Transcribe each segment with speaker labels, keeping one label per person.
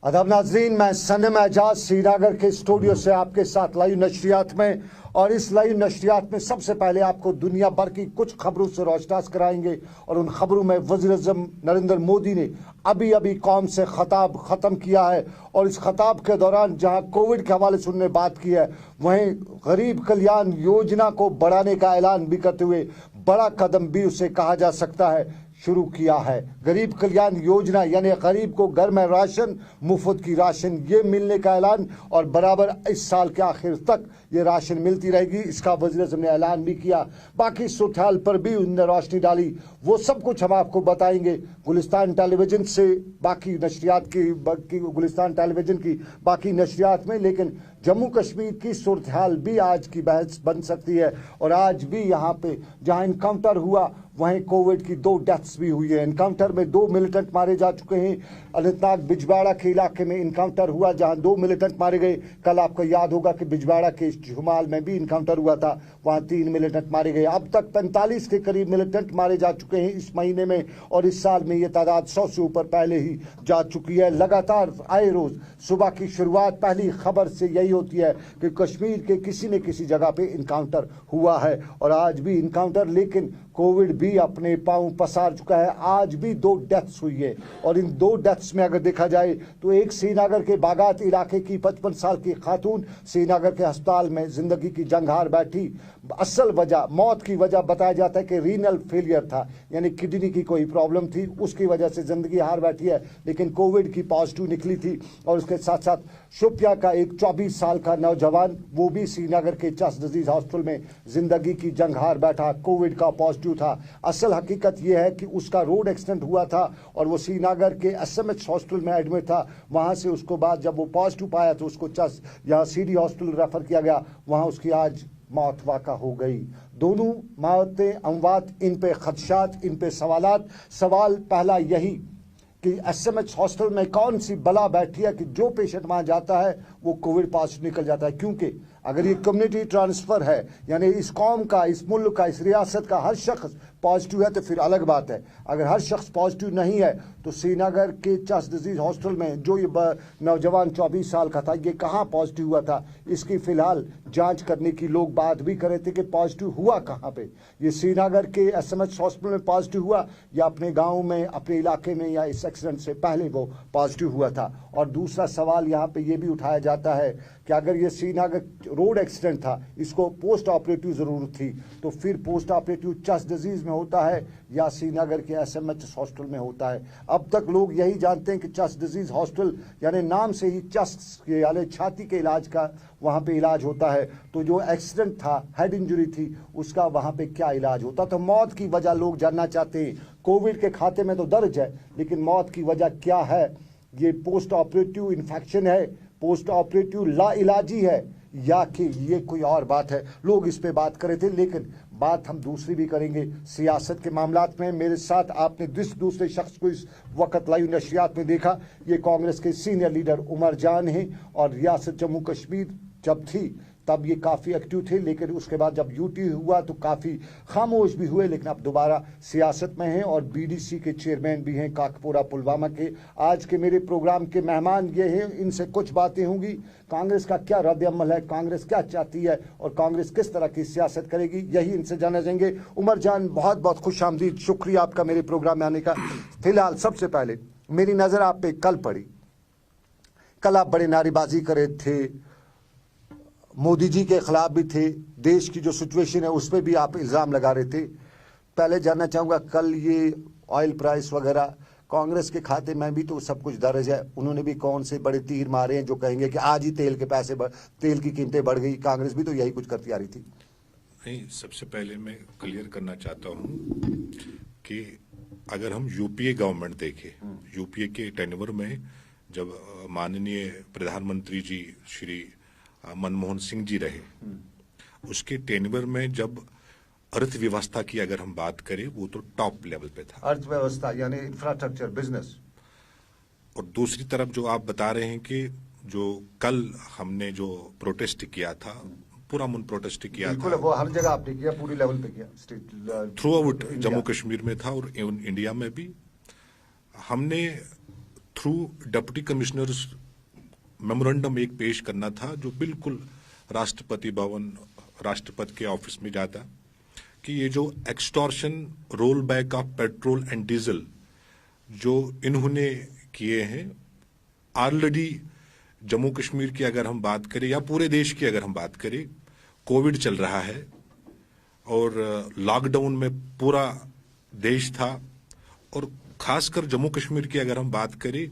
Speaker 1: अदब नाजरीन, मैं सनम एजाज श्रीनगर के स्टूडियो से आपके साथ लाइव नशरियात में, और इस लाइव नशरियात में सबसे पहले आपको दुनिया भर की कुछ खबरों से रोशनास कराएंगे। और उन खबरों में वज़ीर-ए-आज़म नरेंद्र मोदी ने अभी अभी कौम से खताब ख़त्म किया है, और इस खताब के दौरान जहां कोविड के हवाले से उन्होंने बात की है, वहीं गरीब कल्याण योजना को बढ़ाने का ऐलान भी करते हुए बड़ा कदम भी उसे कहा जा सकता है शुरू किया है। गरीब कल्याण योजना यानी गरीब को घर में राशन, मुफ्त की राशन ये मिलने का ऐलान, और बराबर इस साल के आखिर तक ये राशन मिलती रहेगी, इसका वज़ीर-ए-आज़म ने ऐलान भी किया। बाकी सूरत-ए-हाल पर भी उन्होंने रोशनी डाली, वो सब कुछ हम आपको बताएंगे गुलिस्तान टेलीविज़न से, बाकी नशरियात की गुलिस्तान टेलीविज़न की बाकी नशरियात में। लेकिन जम्मू कश्मीर की सूरत-ए-हाल भी आज की बहस बन सकती है, और आज भी यहाँ पे जहाँ इनकाउंटर हुआ वहीं कोविड की 2 डेथ्स भी हुई है। इनकाउंटर में 2 मिलिटेंट मारे जा चुके हैं। अनंतनाग बिजबाड़ा के इलाके में इनकाउंटर हुआ जहां 2 मिलिटेंट मारे गए। कल आपको याद होगा कि बिजबाड़ा के जुमाल में भी इनकाउंटर हुआ था, वहां 3 मिलिटेंट मारे गए। अब तक 45 के करीब मिलिटेंट मारे जा चुके हैं इस महीने में, और इस साल में ये तादाद 100 से ऊपर पहले ही जा चुकी है। लगातार आए रोज सुबह की शुरुआत पहली खबर से यही होती है कि कश्मीर के किसी न किसी जगह पे इनकाउंटर हुआ है, और आज भी इनकाउंटर, लेकिन कोविड भी अपने पांव पसार चुका है। आज भी 2 डेथ्स हुई है, और इन 2 डेथ्स में अगर देखा जाए तो एक श्रीनगर के बागात इलाके की 55 साल की खातून श्रीनगर के अस्पताल में जिंदगी की जंग हार बैठी। असल वजह, मौत की वजह बताया जाता है कि रीनल फेलियर था, यानी किडनी की कोई प्रॉब्लम थी, उसकी वजह से जिंदगी हार बैठी है, लेकिन कोविड की पॉजिटिव निकली थी। और उसके साथ साथ शोपिया का एक 24 साल का नौजवान, वो भी श्रीनगर के चस्ट डिजीज हॉस्पिटल में जिंदगी की जंग हार बैठा, कोविड का पॉजिटिव था। असल हकीकत यह है कि उसका रोड एक्सीडेंट हुआ था, और वो श्रीनगर के एसएमएच हॉस्पिटल में एडमिट था। वहां से उसको बाद जब वो पॉजिटिव पाया तो उसको यहाँ सीडी हॉस्पिटल रेफर किया गया, वहां उसकी आज मौत वाक़ा हो गई। दोनों मौतें अमवात, इन पे खदशात, इन पे सवालात। सवाल पहला यही कि एसएमएच हॉस्पिटल में कौन सी बला बैठी है कि जो पेशेंट वहां जाता है वो कोविड पॉजिटिव निकल जाता है। क्योंकि अगर ये कम्युनिटी ट्रांसफर है, यानी इस कौम का, इस मुल्क का, इस रियासत का हर शख्स पॉजिटिव है तो फिर अलग बात है। अगर हर शख्स पॉजिटिव नहीं है तो श्रीनगर के चस्ट डिजीज हॉस्पिटल में जो ये नौजवान 24 साल का था, ये कहाँ पॉजिटिव हुआ था, इसकी फिलहाल जांच करने की लोग बात भी कर रहे थे कि पॉजिटिव हुआ कहाँ पे। ये श्रीनगर के एसएमएच हॉस्पिटल में पॉजिटिव हुआ, या अपने गाँव में, अपने इलाके में, या इस एक्सीडेंट से पहले वो पॉजिटिव हुआ था। और दूसरा सवाल यहाँ पे ये भी उठाया जाता है कि अगर ये श्रीनगर रोड एक्सीडेंट था, इसको पोस्ट ऑपरेटिव ज़रूरत थी, तो फिर पोस्ट ऑपरेटिव चस्ट डिजीज़ में होता है या श्रीनगर के एसएमएच हॉस्पिटल में होता है। अब तक लोग यही जानते हैं कि चस्ट डिजीज़ हॉस्पिटल, यानी नाम से ही चस्ट के यानी छाती के इलाज का वहाँ पे इलाज होता है। तो जो एक्सीडेंट था, हेड इंजरी थी, उसका वहाँ पे क्या इलाज होता। तो मौत की वजह लोग जानना चाहते हैं। कोविड के खाते में तो दर्ज है, लेकिन मौत की वजह क्या है? ये पोस्ट ऑपरेटिव इन्फेक्शन है, पोस्ट ऑपरेटिव लाइलाजी है, या कि ये कोई और बात है? लोग इस पे बात कर रहे थे, लेकिन बात हम दूसरी भी करेंगे सियासत के मामलात में। मेरे साथ आपने दूसरे शख्स को इस वक्त लाइव नशरियात में देखा, ये कांग्रेस के सीनियर लीडर उमर जान हैं, और रियासत जम्मू कश्मीर जब थी तब ये काफ़ी एक्टिव थे, लेकिन उसके बाद जब यूटी हुआ तो काफ़ी खामोश भी हुए, लेकिन अब दोबारा सियासत में हैं, और बीडीसी के चेयरमैन भी हैं काकपुरा पुलवामा के। आज के मेरे प्रोग्राम के मेहमान ये हैं, इनसे कुछ बातें होंगी। कांग्रेस का क्या रद्द-ए-अमल है, कांग्रेस क्या चाहती है, और कांग्रेस किस तरह की सियासत करेगी, यही इनसे जाना जाएंगे। उमर जान, बहुत बहुत खुशामदीद, शुक्रिया आपका मेरे प्रोग्राम में आने का। फिलहाल सबसे पहले मेरी नज़र आप पे कल पड़ी, कल आप बड़े नारेबाजी कर रहे थे, मोदी जी के खिलाफ भी थे, देश की जो सिचुएशन है उस पर भी आप इल्ज़ाम लगा रहे थे। पहले जानना चाहूँगा, कल ये ऑयल प्राइस वगैरह कांग्रेस के खाते में भी तो सब कुछ दर्ज है, उन्होंने भी कौन से बड़े तीर मारे हैं जो कहेंगे कि आज ही तेल की कीमतें बढ़ गई। कांग्रेस भी तो यही कुछ करती आ रही थी।
Speaker 2: नहीं, सबसे पहले मैं क्लियर करना चाहता हूँ कि अगर हम यूपीए गवर्नमेंट देखें, यूपीए के टेन्योर में जब माननीय प्रधानमंत्री जी श्री मनमोहन सिंह जी रहे, उसके टेन्योर में जब अर्थव्यवस्था की अगर हम बात करें, वो तो टॉप लेवल पे था।
Speaker 1: अर्थव्यवस्था यानी इंफ्रास्ट्रक्चर, बिजनेस।
Speaker 2: और दूसरी तरफ जो आप बता रहे हैं कि जो कल हमने जो प्रोटेस्ट किया था, पूरा मन प्रोटेस्ट किया था,
Speaker 1: वो हर जगह आपने किया, पूरी लेवल पे किया, state
Speaker 2: through out Jammu Kashmir में था और इंडिया में भी। हमने थ्रू डिप्टी कमिश्नर्स मेमोरेंडम एक पेश करना था, जो बिल्कुल राष्ट्रपति भवन, राष्ट्रपति के ऑफिस में जाता, कि ये जो extortion, roll back of petrol and diesel जो इन्होंने किए हैं, ऑलरेडी जम्मू कश्मीर की अगर हम बात करें या पूरे देश की अगर हम बात करें, कोविड चल रहा है और लॉकडाउन में पूरा देश था, और खासकर जम्मू कश्मीर की अगर हम बात करें,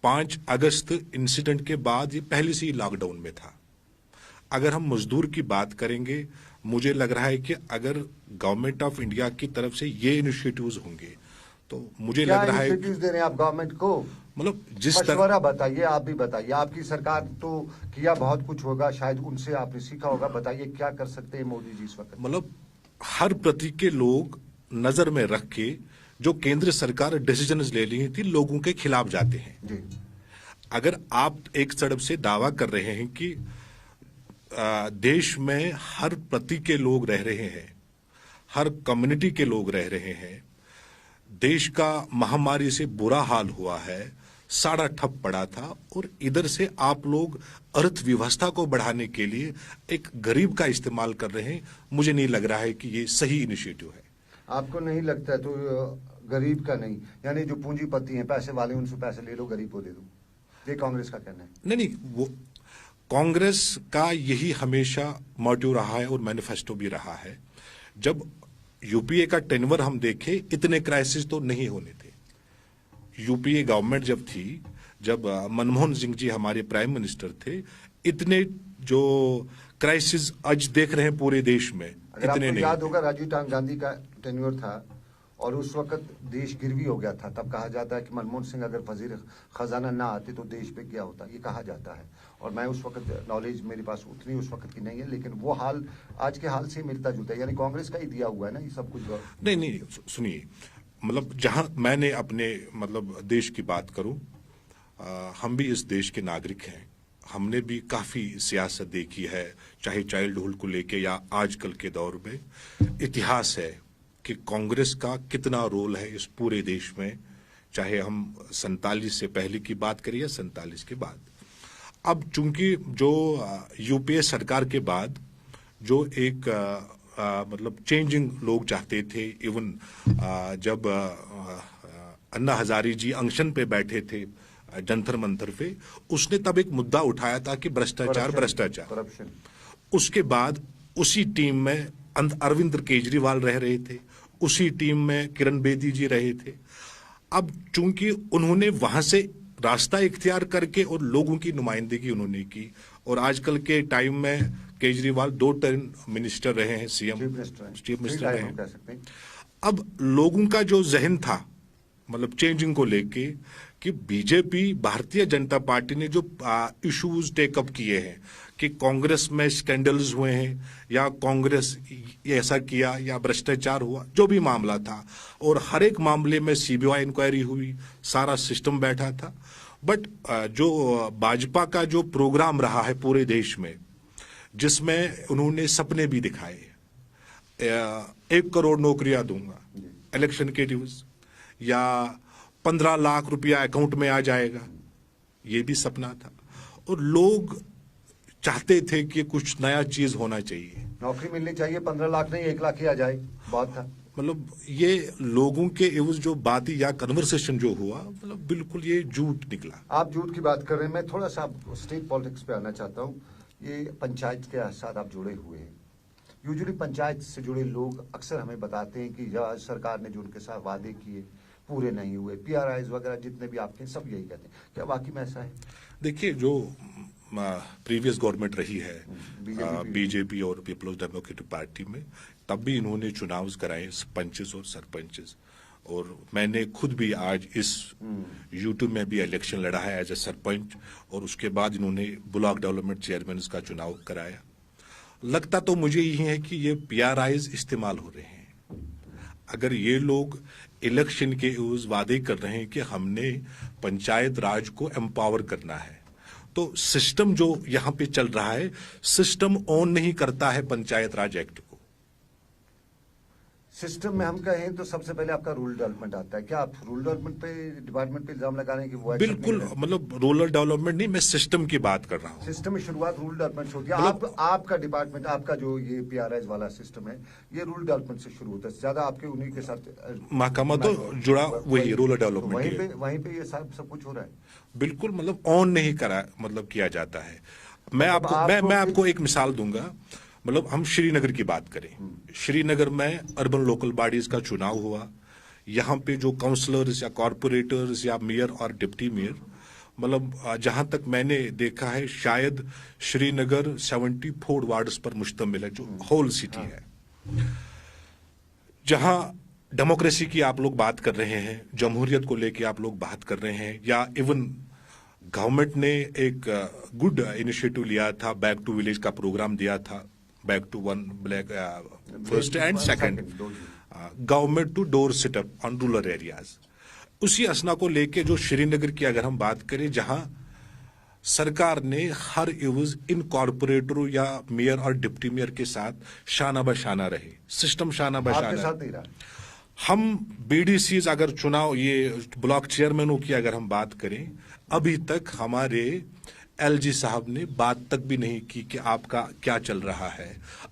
Speaker 2: 5 अगस्त इंसिडेंट के बाद ये पहले से ही लॉकडाउन में था। अगर हम मजदूर की बात करेंगे, मुझे लग रहा है कि अगर गवर्नमेंट ऑफ इंडिया की तरफ से ये इनिशिएटिव्स होंगे तो मुझे लग रहा है
Speaker 1: इनिशिएटिव्स दे रहे हैं आप गवर्नमेंट को,
Speaker 2: मतलब जिस
Speaker 1: मशवरा बताइए, आप भी बताइए। आपकी सरकार तो किया बहुत कुछ होगा, शायद उनसे आपने सीखा होगा, बताइए क्या कर सकते हैं मोदी जी इस वक्त।
Speaker 2: मतलब हर प्रति के लोग नजर में रख के जो केंद्र सरकार डिसीजंस ले रही थी, लोगों के खिलाफ जाते हैं
Speaker 1: जी।
Speaker 2: अगर आप एक तरफ से दावा कर रहे हैं कि देश में हर प्रति के लोग रह रहे हैं, हर कम्युनिटी के लोग रह रहे हैं, देश का महामारी से बुरा हाल हुआ है, साड़ा ठप पड़ा था, और इधर से आप लोग अर्थव्यवस्था को बढ़ाने के लिए एक गरीब का इस्तेमाल कर रहे हैं, मुझे नहीं लग रहा है कि ये सही इनिशिएटिव है।
Speaker 1: आपको नहीं लगता है? तो गरीब का नहीं, यानी जो पूंजीपति हैं, पैसे वाले, उनसे पैसे ले लो, गरीब को दे दो, ये कांग्रेस का कहना है।
Speaker 2: नहीं, वो कांग्रेस का यही हमेशा मोटिव रहा है और मैनिफेस्टो भी रहा है। जब यूपीए का टेन्योर हम देखें, इतने क्राइसिस तो नहीं होने थे। यूपीए गवर्नमेंट जब थी, जब मनमोहन सिंह जी हमारे प्राइम मिनिस्टर थे, इतने जो क्राइसिस आज देख रहे हैं पूरे देश में, इतने नहीं।
Speaker 1: याद होगा राजीव गांधी का टेन्योर था और उस वक्त देश गिरवी हो गया था, तब कहा जाता है कि मनमोहन सिंह अगर वजीर खजाना ना आते तो देश पे क्या होता, ये कहा जाता है। और मैं उस वक्त नॉलेज मेरे पास उतनी उस वक्त की नहीं है, लेकिन वो हाल आज के हाल से मिलता जुलता है, यानी कांग्रेस का ही दिया हुआ है ना ये सब कुछ।
Speaker 2: नहीं, सुनिए, मतलब जहां मैंने अपने मतलब देश की बात करूं, हम भी इस देश के नागरिक हैं, हमने भी काफी सियासत देखी है, चाहे चाइल्डहुड को लेके या आजकल के दौर में। इतिहास है कि कांग्रेस का कितना रोल है इस पूरे देश में, चाहे हम 47 से पहले की बात करें या 47 के बाद। अब चूंकि जो यूपीए सरकार के बाद जो एक मतलब चेंजिंग लोग चाहते थे, इवन जब अन्ना हजारी जी अनशन पे बैठे थे जंतर मंतर पे, उसने तब एक मुद्दा उठाया था कि भ्रष्टाचार। उसके बाद उसी टीम में अरविंद केजरीवाल रह रहे थे, उसी टीम में किरण बेदी जी रहे थे। अब चूंकि उन्होंने वहां से रास्ता इख्तियार करके और लोगों की नुमाइंदगी उन्होंने की, और आजकल के टाइम में केजरीवाल 2 टर्म मिनिस्टर रहे हैं, सीएम चीफ मिनिस्टर रहे हैं। अब लोगों का जो जहन था मतलब चेंजिंग को लेके कि बीजेपी, भारतीय जनता पार्टी ने जो इश्यूज टेकअप किए हैं कि कांग्रेस में स्कैंडल्स हुए हैं या कांग्रेस ऐसा किया या भ्रष्टाचार हुआ, जो भी मामला था, और हर एक मामले में सीबीआई इंक्वायरी हुई, सारा सिस्टम बैठा था। बट जो भाजपा का जो प्रोग्राम रहा है पूरे देश में, जिसमें उन्होंने सपने भी दिखाए, 1 करोड़ नौकरियां दूंगा इलेक्शन के ड्यूज, या 15 लाख रुपया अकाउंट में आ जाएगा, ये भी सपना था, और लोग चाहते थे कि कुछ नया चीज होना चाहिए,
Speaker 1: नौकरी मिलनी चाहिए, 15 लाख नहीं 1 लाख ही आ जाए, बहुत था।
Speaker 2: मतलब ये लोगों के जो बातें या कन्वर्सेशन जो हुआ, मतलब बिल्कुल ये झूठ निकला।
Speaker 1: आप झूठ की बात कर रहे हैं, मैं थोड़ा सा स्टेट पॉलिटिक्स पे आना चाहता हूँ। ये पंचायत के साथ आप जुड़े हुए हैं, यूजुअली पंचायत से जुड़े लोग अक्सर हमें बताते हैं कि सरकार ने जो उनके साथ वादे किए पूरे नहीं हुए, पीआरआईज वगैरह जितने भी आपके, सब यही कहते हैं। क्या वाकई में ऐसा है? देखिए,
Speaker 2: जो प्रीवियस गवर्नमेंट रही है बीजेपी और पीपल्स डेमोक्रेटिक पार्टी में, तब भी इन्होंने चुनाव कराए पंचेस और सरपंचेस, और मैंने खुद भी आज इस यूट्यूब में भी इलेक्शन लड़ा है एज ए सरपंच, और उसके बाद इन्होंने ब्लॉक डेवलपमेंट चेयरमैन का चुनाव कराया। लगता तो मुझे यही है कि ये पीआरआईज इस्तेमाल हो रहे हैं। अगर ये लोग इलेक्शन के उस वादे कर रहे हैं कि हमने पंचायत राज को एम्पावर करना है, तो सिस्टम जो यहां पे चल रहा है, सिस्टम ऑन नहीं करता है पंचायत राज एक्ट को।
Speaker 1: सिस्टम में हम कहें तो सबसे पहले आपका रूरल डेवलपमेंट आता है। क्या आप रूरल डेवलपमेंट पे डिपार्टमेंट पे इल्जाम लगा रहे हैं कि वो
Speaker 2: बिल्कुल, मतलब रूरल डेवलपमेंट नहीं, मैं सिस्टम की बात कर रहा हूँ।
Speaker 1: सिस्टम में शुरुआत रूरल डेवलपमेंट से होती है। आपका डिपार्टमेंट, आपका जो ये पीआरआई वाला सिस्टम है, ये रूरल डेवलपमेंट से शुरू होता है। ज्यादा आपके उन्हीं के साथ
Speaker 2: महकमा तो जुड़ा वही रूरल डेवलपमेंट,
Speaker 1: वहीं पे ये सब कुछ हो रहा है।
Speaker 2: बिल्कुल, मतलब ऑन नहीं करा, मतलब किया जाता है। मैं आपको एक मिसाल दूंगा। मतलब हम श्रीनगर की बात करें, श्रीनगर में अर्बन लोकल बॉडीज का चुनाव हुआ। यहाँ पे जो काउंसलर्स या कॉरपोरेटर्स या मेयर और डिप्टी मेयर, मतलब जहां तक मैंने देखा है, शायद श्रीनगर 74 वार्ड्स पर मुश्तमिल है, जो होल सिटी है। जहां डेमोक्रेसी की आप लोग बात कर रहे हैं, जमहूरियत को लेके आप लोग बात कर रहे हैं, या इवन गवर्नमेंट ने एक गुड इनिशिएटिव लिया था, बैक टू विलेज का प्रोग्राम दिया था, back to one block first and second, government to door setup on rural areas. उसी असना को लेके जो श्रीनगर की अगर हम बात करें, जहां सरकार ने हर इवज इन कॉर्पोरेटरों या मेयर और डिप्टी मेयर के साथ शाना बशाना रहे, सिस्टम शाना बशाना। हम बीडीसीज अगर चुनाव, ये ब्लॉक चेयरमैनों की अगर हम बात करें, अभी तक हमारे एलजी साहब ने बात तक भी नहीं की कि आपका क्या चल रहा है।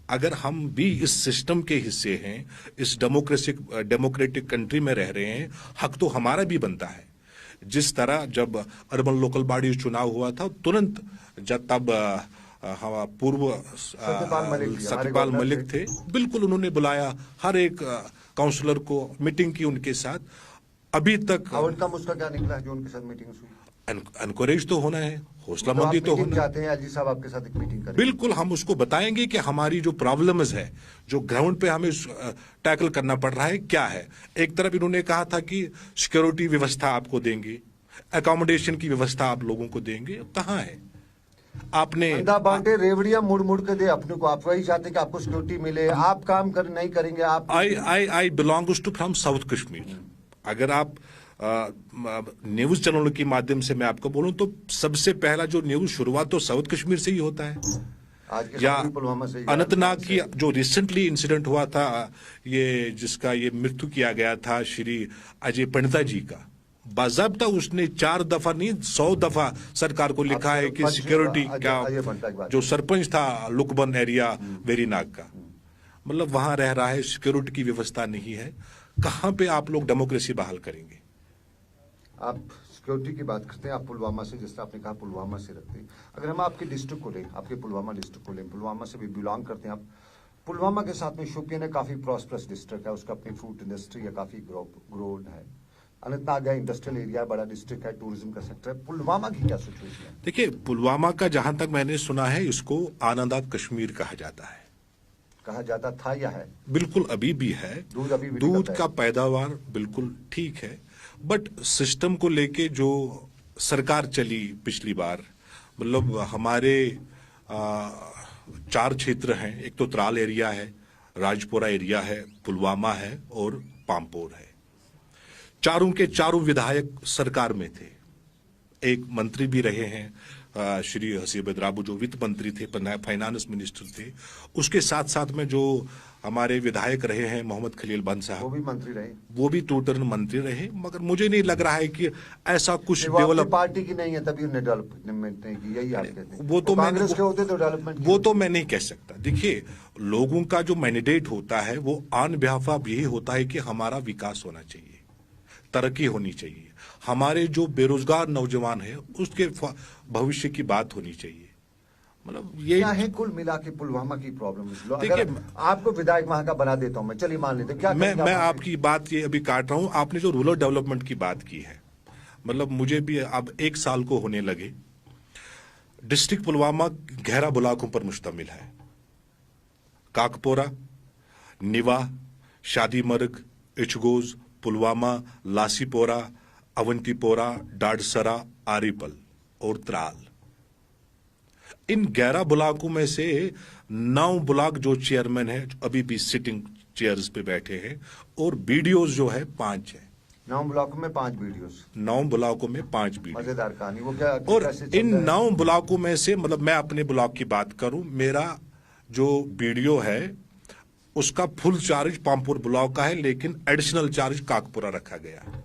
Speaker 2: अगर हम भी इस सिस्टम के हिस्से हैं, इस डेमोक्रेटिक कंट्री में रह रहे हैं, हक तो हमारा भी बनता है। जिस तरह जब अर्बन लोकल बॉडी चुनाव हुआ था, तुरंत जब तब पूर्व सत्यपाल मलिक थे, बिल्कुल उन्होंने बुलाया हर एक काउंसलर को, मीटिंग की उनके साथ। अभी तक
Speaker 1: आउटकम उसका क्या निकला जो उनके साथ मीटिंग हुई?
Speaker 2: एनकरेज तो होना है, हौसलामंदी तो होना
Speaker 1: चाहते हैं एलजी साहब आपके साथ एक मीटिंग करें।
Speaker 2: बिल्कुल, हम उसको बताएंगे कि हमारी जो प्रॉब्लम्स है, जो ग्राउंड पे हमें टैकल करना पड़ रहा है, क्या है। एक तरफ इन्होंने कहा था कि सिक्योरिटी व्यवस्था आपको देंगे, अकोमोडेशन की व्यवस्था आप लोगों को देंगे, कहाँ है? आपने
Speaker 1: बांटे रेवड़िया मुड़ मुड़ के दे अपने को। आप वही चाहते कि आपको सिक्योरिटी मिले, आप काम नहीं करेंगे। आप
Speaker 2: I belongs to from south Kashmir. अगर आप न्यूज चैनलों के माध्यम से मैं आपको बोलूं तो सबसे पहला जो न्यूज शुरुआत तो साउथ कश्मीर से ही होता है।
Speaker 1: आज
Speaker 2: या
Speaker 1: पुलवामा से,
Speaker 2: अनंतनाग की जो रिसेंटली इंसिडेंट हुआ था, ये जिसका ये मृत्यु किया गया था श्री अजय पंडिता जी का, बाज़ाब्ता उसने 4 दफा नहीं 100 दफा सरकार को लिखा है कि सिक्योरिटी क्या, जो सरपंच था लुकबन एरिया वेरीनाग का, मतलब वहां रह रहा है, सिक्योरिटी की व्यवस्था नहीं है। कहां पे आप लोग डेमोक्रेसी बहाल करेंगे?
Speaker 1: आप सिक्योरिटी की बात करते हैं, आप पुलवामा से, जैसे आपने कहा पुलवामा से रखते हैं। अगर हम आपके डिस्ट्रिक्ट को लें, आपके पुलवामा डिस्ट्रिक्ट को लें, पुलवामा से भी बिलोंग करते हैं आप। पुलवामा के साथ में शोपियां है, काफी प्रॉस्परस डिस्ट्रिक्ट है, उसका अपनी फ्रूट इंडस्ट्री है, काफी ग्रोड है। अनंतनाग है, इंडस्ट्रियल एरिया है, बड़ा डिस्ट्रिक्ट है, टूरिज्म का सेक्टर है। पुलवामा की क्या सिचुएशन है?
Speaker 2: देखिए, पुलवामा का जहां तक मैंने सुना है, इसको आनंदात कश्मीर कहा जाता है।
Speaker 1: कहा जाता था या है?
Speaker 2: बिल्कुल अभी भी है। दूध का पैदावार बिल्कुल ठीक है, बट सिस्टम को लेके जो सरकार चली पिछली बार, मतलब हमारे 4 क्षेत्र हैं। एक तो त्राल एरिया है, राजपुरा एरिया है, पुलवामा है और पामपोर है। चारों के चारों विधायक सरकार में थे, एक मंत्री भी रहे हैं, श्री हसीब द्राबू जो वित्त मंत्री थे, फाइनेंस मिनिस्टर थे। उसके साथ साथ में जो हमारे विधायक रहे हैं मोहम्मद खलील बंद साहब,
Speaker 1: वो भी मंत्री रहे,
Speaker 2: वो भी 2 टर्म मंत्री रहे। मगर मुझे नहीं लग रहा है कि ऐसा कुछ
Speaker 1: डेवलप पार्टी की नहीं है तभी उन्हें डेवलपमेंट नहीं की, यही आप कहते हैं।
Speaker 2: वो तो
Speaker 1: कांग्रेस के होते तो डेवलपमेंट,
Speaker 2: वो तो मैं नहीं कह सकता। देखिए, लोगों का जो मैंडेट होता है वो ऑन बिहाफ ऑफ यही होता है कि हमारा विकास होना चाहिए, तरक्की होनी चाहिए, हमारे जो बेरोजगार नौजवान है उसके भविष्य की बात होनी चाहिए। मतलब ये
Speaker 1: क्या है कुल मिला के पुलवामा की प्रॉब्लम? अगर आपको विधायक वहां का बना देता हूं मैं, चलिए मान लेते, क्या
Speaker 2: मैं आपकी बात ये अभी काट रहा हूं। आपने जो रूरल डेवलपमेंट की बात की है, मतलब मुझे भी अब 1 साल को होने लगे। डिस्ट्रिक्ट पुलवामा 11 ब्लॉकों पर मुश्तमिल है। काकपोरा, निवा, शादीमर्ग, इचगोज, पुलवामा, लासीपोरा, अवंतीपोरा, डाडसरा, आरीपल और त्राल। इन 11 ब्लॉकों में से 9 ब्लॉक जो चेयरमैन है अभी भी सिटिंग चेयर्स पे बैठे हैं, और बीडीओज जो है 5 है।
Speaker 1: 9 ब्लॉकों में 5 बीडीओज,
Speaker 2: 9 ब्लॉकों में 5 बीडीओ।
Speaker 1: मजेदार कहानी। वो क्या,
Speaker 2: और इन 9 ब्लॉकों में से, मतलब मैं अपने ब्लॉक की बात करूं, मेरा जो बीडीओ है उसका फुल चार्ज पामपुर ब्लॉक का है, लेकिन एडिशनल चार्ज काकपुरा रखा गया।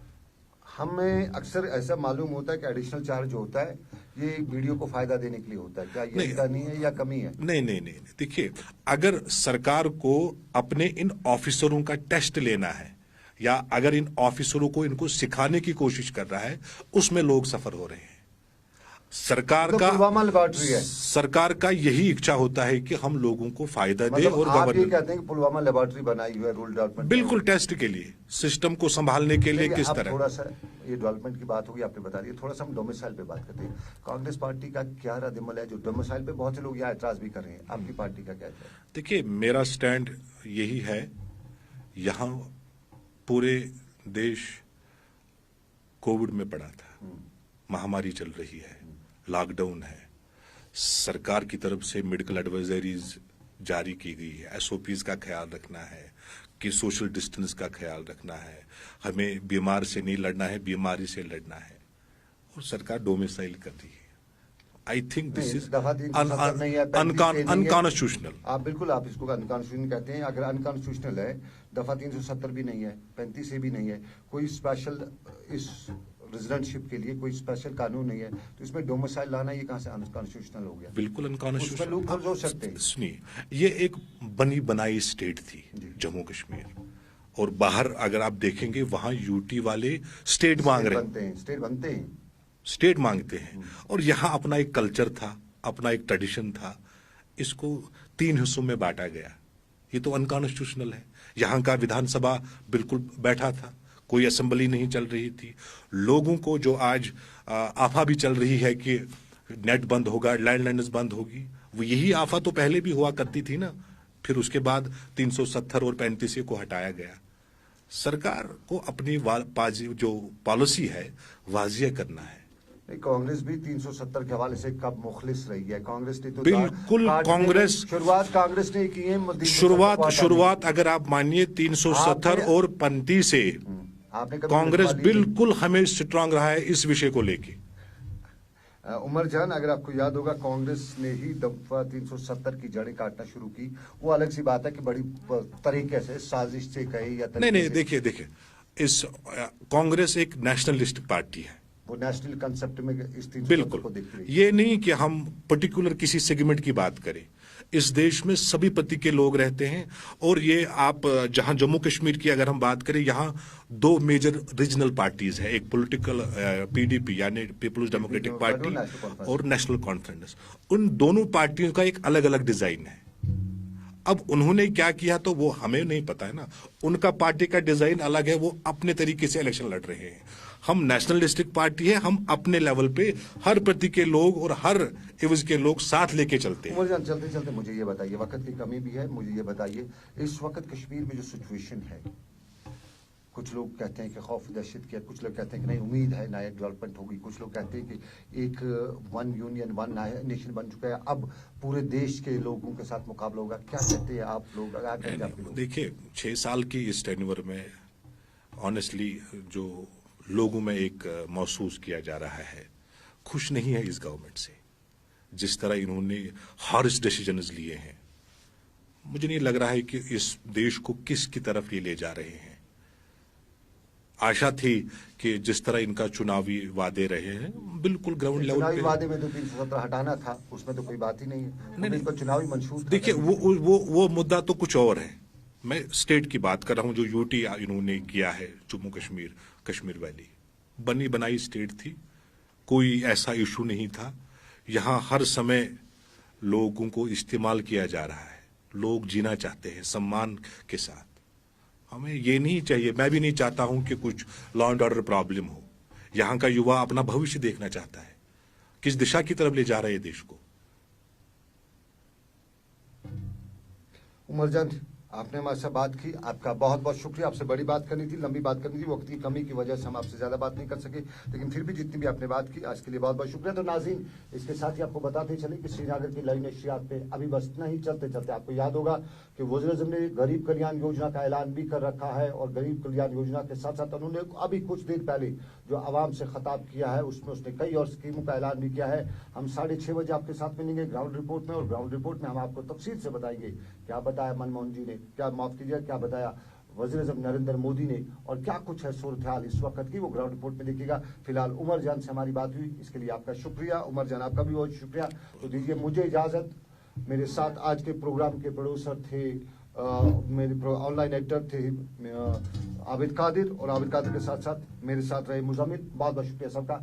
Speaker 1: हमें अक्सर ऐसा मालूम होता है कि एडिशनल चार्ज होता है ये वीडियो को फायदा देने के लिए होता है, क्या ये ऐसा नहीं है या कमी है?
Speaker 2: नहीं नहीं नहीं, देखिए, अगर सरकार को अपने इन ऑफिसरों का टेस्ट लेना है या अगर इन ऑफिसरों को इनको सिखाने की कोशिश कर रहा है, उसमें लोग सफर हो रहे हैं। सरकार का
Speaker 1: पुलवामा लेबोरेटरी है,
Speaker 2: सरकार का यही इच्छा होता है कि हम लोगों को फायदा दे
Speaker 1: मतलब
Speaker 2: और
Speaker 1: आप ये
Speaker 2: गवर्नेंस
Speaker 1: कहते हैं कि पुलवामा लेबोरेटरी बनाई हुई है रूल डेवलपमेंट,
Speaker 2: बिल्कुल टेस्ट के लिए, सिस्टम को संभालने के लिए किस तरह।
Speaker 1: थोड़ा सा ये डेवलपमेंट की बात होगी, आपने बता दिया, थोड़ा सा हम डोमिसाइल पे बात करते हैं। कांग्रेस पार्टी का क्या रद्द-ए-अमल है? जो डोमिसाइल पे बहुत से लोग यहाँ एतराज भी कर रहे हैं, आपकी पार्टी का क्या है?
Speaker 2: देखिए, मेरा स्टैंड यही है, यहाँ पूरे देश कोविड में पड़ा था, महामारी चल रही है, लॉकडाउन है, सरकार की तरफ से मेडिकल एडवाइजरीज जारी की गई है, एसओपीज का ख्याल रखना है कि सोशल डिस्टेंस का ख्याल रखना है, हमें बीमार से नहीं लड़ना है, बीमारी से लड़ना है, और सरकार डोमिसाइल कर रही है। I think this is unconstitutional.
Speaker 1: आप बिल्कुल, आप इसको अनकॉन्स्टिट्यूशनल कहते हैं। अगर अनकॉन्स्टिट्यूशनल है, दफा 370 भी नहीं है, 35 भी नहीं है, कोई स्पेशल इस रेजिडेंटशिप के लिए कोई स्पेशल कानून नहीं है, तो इसमें डोमिसाइल लाना ये कहां से अनकॉन्स्टिट्यूशनल हो गया?
Speaker 2: बिल्कुल अनकॉन्स्टिट्यूशनल।
Speaker 1: लोग हो सकते हैं।
Speaker 2: सुनिए, ये एक बनी बनाई स्टेट थी जम्मू कश्मीर, और बाहर अगर आप देखेंगे वहां यूटी वाले स्टेट मांग रहे हैं, स्टेट मांगते हैं, और यहाँ अपना एक कल्चर था, अपना एक ट्रेडिशन था, इसको 3 हिस्सों में बांटा गया। ये तो अनकॉन्स्टिट्यूशनल है। यहाँ का विधानसभा बिल्कुल बैठा था, कोई असेंबली नहीं चल रही थी। लोगों को जो आज आफा भी चल रही है कि नेट बंद होगा, लैंडलाइन्स बंद होगी, वो यही आफा तो पहले भी हुआ करती थी ना। फिर उसके बाद 370 और 35 को हटाया गया। सरकार को अपनी जो पॉलिसी है वाजिया करना है।
Speaker 1: कांग्रेस भी 370 के हवाले से कब मुखलिस रही है? कांग्रेस ने तो
Speaker 2: बिल्कुल, कांग्रेस
Speaker 1: शुरुआत कांग्रेस ने की है।
Speaker 2: शुरुआत अगर आप मानिए 370 और 35 से कांग्रेस बिल्कुल हमें स्ट्रांग रहा है इस विषय को लेके।
Speaker 1: उमर जान, अगर आपको याद होगा, कांग्रेस ने ही दफा 370 की जड़ें काटना शुरू की। वो अलग सी बात है कि बड़ी तरीके से, साजिश से कहे या
Speaker 2: नहीं, देखिए, इस कांग्रेस एक नेशनलिस्ट पार्टी है,
Speaker 1: वो नेशनल कंसेप्ट में इस 370
Speaker 2: बिल्कुल
Speaker 1: को देखती है।
Speaker 2: ये नहीं कि हम पर्टिकुलर किसी सेगमेंट की बात करें। इस देश में सभी प्रति के लोग रहते हैं, और ये आप जहां जम्मू कश्मीर की अगर हम बात करें, यहाँ 2 मेजर रीजनल पार्टीज है, एक पॉलिटिकल पीडीपी यानी पीपल्स डेमोक्रेटिक पार्टी और नेशनल कॉन्फ्रेंस। उन दोनों पार्टियों का एक अलग अलग डिजाइन है। अब उन्होंने क्या किया तो वो हमें नहीं पता है ना, उनका पार्टी का डिजाइन अलग है, वो अपने तरीके से इलेक्शन लड़ रहे हैं। हम नेशनलिस्टिक पार्टी है, हम अपने लेवल पे हर प्रति के लोग और हर एवज के लोग साथ लेके चलते हैं।
Speaker 1: चलते चलते मुझे ये बताइए, वक्त की कमी भी है, मुझे ये बताइए, इस वक्त कश्मीर में जो सिचुएशन है, कुछ लोग कहते हैं कि खौफ दहशत की है, कुछ लोग कहते हैं कि नहीं उम्मीद है नया डेवलपमेंट होगी, कुछ लोग कहते हैं कि एक वन यूनियन वन नेशन बन चुका है, अब पूरे देश के लोगों के साथ मुकाबला होगा। क्या कहते हैं आप लोग?
Speaker 2: देखिए, 6 साल की इस टेन्योर में ऑनेस्टली जो लोगों में एक महसूस किया जा रहा है, खुश नहीं है इस गवर्नमेंट से, जिस तरह इन्होंने हार्श डिसीजंस लिए हैं। मुझे नहीं लग रहा है कि इस देश को किसकी तरफ ये ले जा रहे हैं। आशा थी कि जिस तरह इनका चुनावी वादे रहे हैं, बिल्कुल ग्राउंड लेवल पे।
Speaker 1: चुनावी वादे में तो 370 हटाना था, उसमें तो कोई बात ही नहीं है। नहीं, चुनावी मंशूर।
Speaker 2: देखिए, वो मुद्दा तो कुछ और है। मैं स्टेट की बात कर रहा हूं, जो यूटी इन्होंने किया है, जम्मू कश्मीर, कश्मीर वैली बनी बनाई स्टेट थी, कोई ऐसा इशू नहीं था। यहाँ हर समय लोगों को इस्तेमाल किया जा रहा है, लोग जीना चाहते हैं सम्मान के साथ। हमें ये नहीं चाहिए, मैं भी नहीं चाहता हूं कि कुछ लॉ एंड ऑर्डर प्रॉब्लम हो। यहाँ का युवा अपना भविष्य देखना चाहता है, किस दिशा की तरफ ले जा रहे हैं देश को।
Speaker 1: उमर जान, आपने हमारे साथ बात की, आपका बहुत बहुत शुक्रिया। आपसे बड़ी बात करनी थी, लंबी बात करनी थी, वक्त की कमी की वजह से हम आपसे ज्यादा बात नहीं कर सके, लेकिन फिर भी जितनी भी आपने बात की आज के लिए बहुत बहुत शुक्रिया। तो नाज़रीन, इसके साथ ही आपको बताते चले कि श्रीनगर की लाइव नशरियात पे अभी बस इतना ही। चलते चलते आपको याद होगा कि वज़ीर-ए-आज़म ने गरीब कल्याण योजना का ऐलान भी कर रखा है, और गरीब कल्याण योजना के साथ साथ उन्होंने अभी कुछ देर पहले जो आवाम से खिताब किया है, उसमें उसने कई और स्कीमों का ऐलान भी किया है। हम 6:30 बजे आपके साथ मिलेंगे ग्राउंड रिपोर्ट में, और ग्राउंड रिपोर्ट में हम आपको तफसील से बताएंगे क्या बताया मनमोहन जी ने, क्या माफ कीजिएगा क्या बताया वज़ीर आज़म नरेंद्र मोदी ने, और क्या कुछ है सूरत हाल इस वक्त की, वो ग्राउंड रिपोर्ट में देखिएगा। फिलहाल उमर जान से हमारी बात हुई, इसके लिए आपका शुक्रिया। उमर जान आपका भी बहुत शुक्रिया। तो दीजिए मुझे इजाजत। मेरे साथ आज के प्रोग्राम के प्रोड्यूसर थे मेरे ऑनलाइन एडिटर थे आबिद कादिर, और आबिद कादिर के साथ साथ मेरे साथ रहे मुजामिल। बहुत बहुत शुक्रिया सबका।